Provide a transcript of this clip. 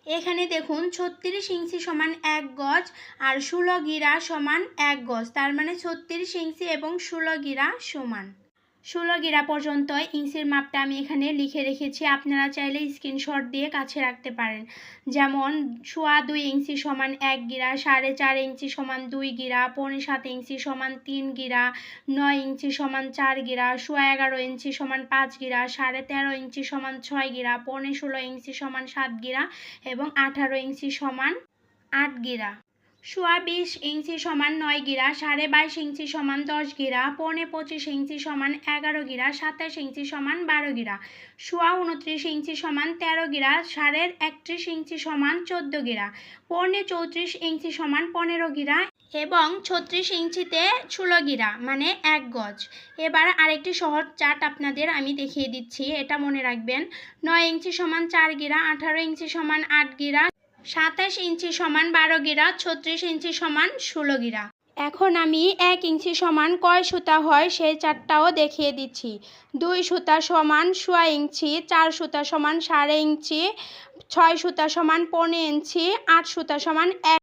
এখানে দেখুন 36 ইঞ্চি সমান 1 গজ আর 16 গিরা সমান 1 গজ, তার মানে 36 ইঞ্চি এবং 16 গিরা সমান। 16 গিরা পর্যন্ত ইঞ্চির মাপটা আমি এখানে লিখে রেখেছি, আপনারা চাইলে স্ক্রিনশট দিয়ে কাছে রাখতে পারেন। যেমন 2.25 ইঞ্চি সমান 1 গিরা, 4.5 ইঞ্চি সমান 2 গিরা, 7.5 ইঞ্চি সমান 3 গিরা, 9 ইঞ্চি সমান 4 গিরা, 11.5 ইঞ্চি সমান 5 গিরা, 13.5 ইঞ্চি সমান 6 গিরা, 16 ইঞ্চি সমান 7 গিরা এবং 18 ইঞ্চি সমান 8 গিরা। 20 ইঞ্চি সমান 9 গিরা, 22.5 ইঞ্চি সমান 10 গিরা, 25 ইঞ্চি সমান 11 গিরা, 27 ইঞ্চি সমান 12 গিরা, 29 ইঞ্চি সমান 13 গিরা, 31 ইঞ্চি সমান 14 গিরা, 34 ইঞ্চি সমান 15 গিরা এবং 36 ইঞ্চিতে 16 গিরা মানে 1 গজ। এবার আরেকটি সহজ চার্ট আপনাদের আমি দেখিয়ে দিচ্ছি, এটা মনে রাখবেন। 9 ইঞ্চি সমান 4 গিরা, 18 ইঞ্চি সমান 8 গিরা, 27 ইঞ্চি সমান 12 গিরা, 36 ইঞ্চি সমান 16 গিরা। এখন আমি 1 ইঞ্চি সমান কয় সুতা হয় সেই চারটাও দেখিয়ে দিচ্ছি। 2 সুতা সমান 1.5 ইঞ্চি, 4 সুতা সমান 1.5 ইঞ্চি, 6 সুতা সমান 1.5 ইঞ্চি, 8 সুতা সমান 1